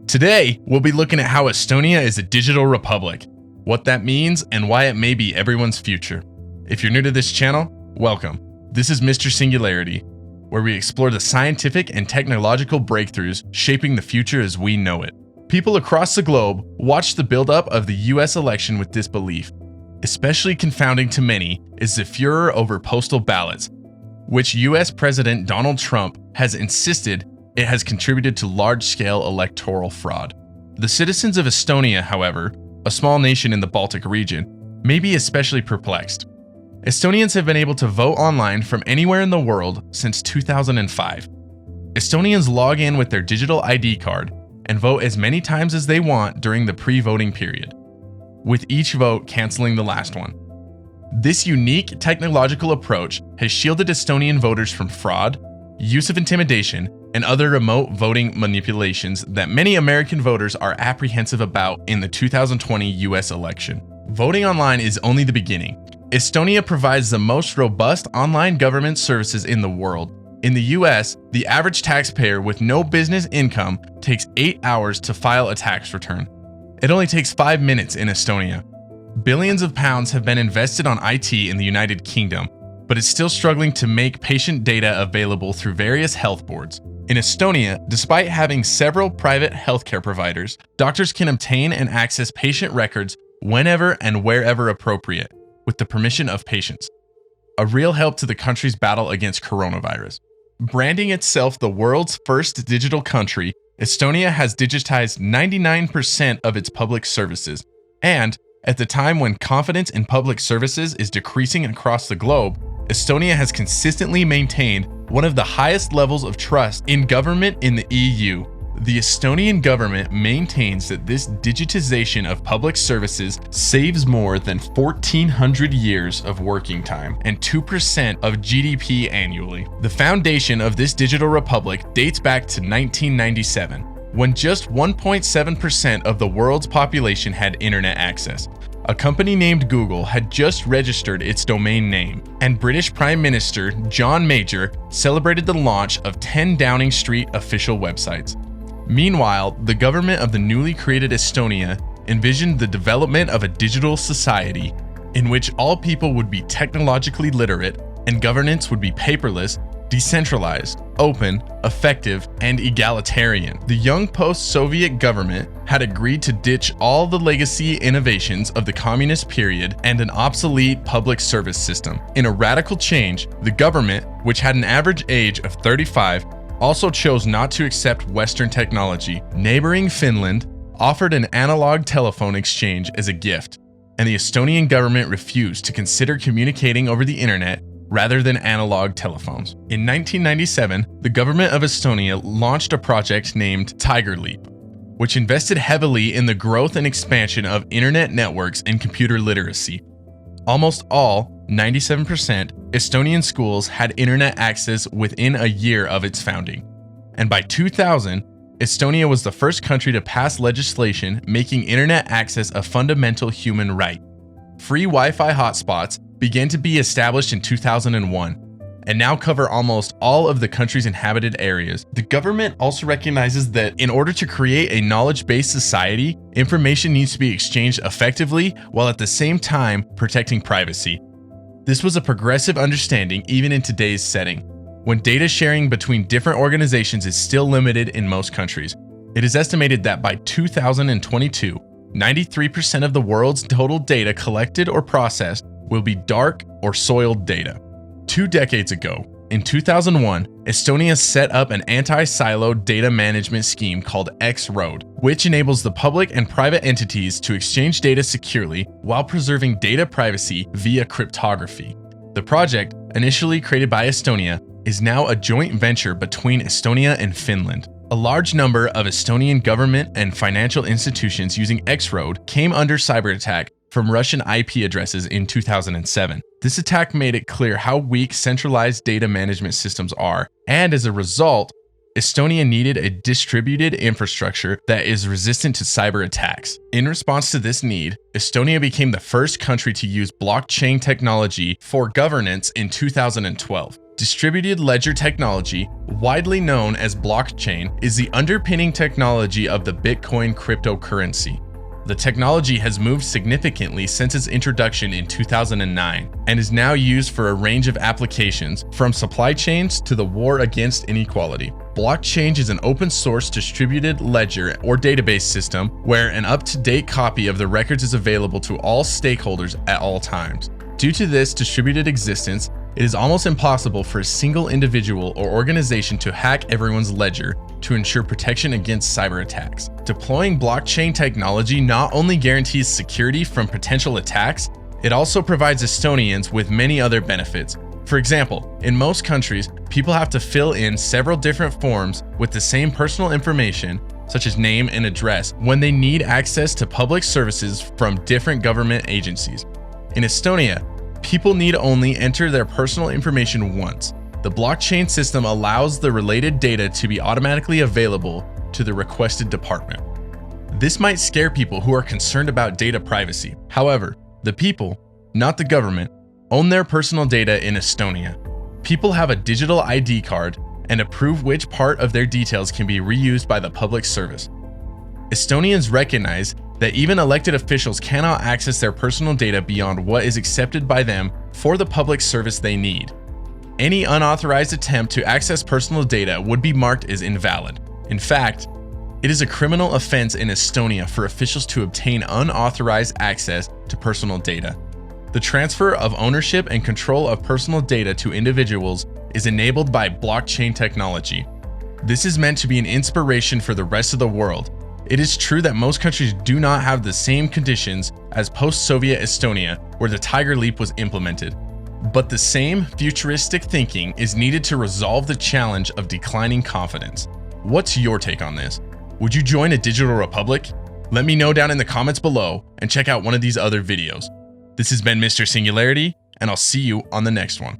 Today, we'll be looking at how Estonia is a digital republic, what that means, and why it may be everyone's future. If you're new to this channel, welcome. This is Mr. Singularity, where we explore the scientific and technological breakthroughs shaping the future as we know it. People across the globe watched the buildup of the US election with disbelief. Especially confounding to many is the furor over postal ballots, which US President Donald Trump has insisted it has contributed to large-scale electoral fraud. The citizens of Estonia, however, a small nation in the Baltic region, may be especially perplexed. Estonians have been able to vote online from anywhere in the world since 2005. Estonians log in with their digital ID card and vote as many times as they want during the pre-voting period, with each vote canceling the last one. This unique technological approach has shielded Estonian voters from fraud, use of intimidation, and other remote voting manipulations that many American voters are apprehensive about in the 2020 US election. Voting online is only the beginning. Estonia provides the most robust online government services in the world. In the US, the average taxpayer with no business income takes 8 hours to file a tax return. It only takes 5 minutes in Estonia. Billions of pounds have been invested on IT in the United Kingdom, but it's still struggling to make patient data available through various health boards. In Estonia, despite having several private healthcare providers, doctors can obtain and access patient records whenever and wherever appropriate, with the permission of patients. A real help to the country's battle against coronavirus. Branding itself the world's first digital country, Estonia has digitized 99% of its public services, and at the time when confidence in public services is decreasing across the globe, Estonia has consistently maintained one of the highest levels of trust in government in the EU. The Estonian government maintains that this digitization of public services saves more than 1,400 years of working time and 2% of GDP annually. The foundation of this digital republic dates back to 1997, when just 1.7% of the world's population had internet access. A company named Google had just registered its domain name, and British Prime Minister John Major celebrated the launch of 10 Downing Street official websites. Meanwhile, the government of the newly created Estonia envisioned the development of a digital society in which all people would be technologically literate and governance would be paperless, decentralized, open, effective, and egalitarian. The young post-Soviet government had agreed to ditch all the legacy innovations of the communist period and an obsolete public service system. In a radical change, the government, which had an average age of 35, also chose not to accept Western technology. Neighboring Finland offered an analog telephone exchange as a gift, and the Estonian government refused to consider communicating over the internet rather than analog telephones. In 1997, the government of Estonia launched a project named Tiigrihüpe, which invested heavily in the growth and expansion of internet networks and computer literacy. Almost all, 97%, Estonian schools had internet access within a year of its founding. And by 2000, Estonia was the first country to pass legislation making internet access a fundamental human right. Free Wi-Fi hotspots began to be established in 2001 and now cover almost all of the country's inhabited areas. The government also recognizes that in order to create a knowledge-based society, information needs to be exchanged effectively while at the same time protecting privacy. This was a progressive understanding even in today's setting, when data sharing between different organizations is still limited in most countries. It is estimated that by 2022, 93% of the world's total data collected or processed will be dark or soiled data. 2 decades ago, in 2001, Estonia set up an anti-siloed data management scheme called X-Road, which enables the public and private entities to exchange data securely while preserving data privacy via cryptography. The project, initially created by Estonia, is now a joint venture between Estonia and Finland. A large number of Estonian government and financial institutions using X-Road came under cyber attack from Russian IP addresses in 2007. This attack made it clear how weak centralized data management systems are, and as a result, Estonia needed a distributed infrastructure that is resistant to cyber attacks. In response to this need, Estonia became the first country to use blockchain technology for governance in 2012. Distributed ledger technology, widely known as blockchain, is the underpinning technology of the Bitcoin cryptocurrency. The technology has moved significantly since its introduction in 2009 and is now used for a range of applications, from supply chains to the war against inequality. Blockchain is an open source distributed ledger or database system where an up-to-date copy of the records is available to all stakeholders at all times. Due to this distributed existence, it is almost impossible for a single individual or organization to hack everyone's ledger to ensure protection against cyber attacks. Deploying blockchain technology not only guarantees security from potential attacks, it also provides Estonians with many other benefits. For example, in most countries, people have to fill in several different forms with the same personal information, such as name and address, when they need access to public services from different government agencies. In Estonia, people need only enter their personal information once. The blockchain system allows the related data to be automatically available to the requested department. This might scare people who are concerned about data privacy. However, the people, not the government, own their personal data in Estonia. People have a digital ID card and approve which part of their details can be reused by the public service. Estonians recognize that even elected officials cannot access their personal data beyond what is accepted by them for the public service they need. Any unauthorized attempt to access personal data would be marked as invalid. In fact, it is a criminal offense in Estonia for officials to obtain unauthorized access to personal data. The transfer of ownership and control of personal data to individuals is enabled by blockchain technology. This is meant to be an inspiration for the rest of the world. It is true that most countries do not have the same conditions as post-Soviet Estonia, where the Tiger Leap was implemented. But the same futuristic thinking is needed to resolve the challenge of declining confidence. What's your take on this? Would you join a digital republic? Let me know down in the comments below and check out one of these other videos. This has been Mr. Singularity, and I'll see you on the next one.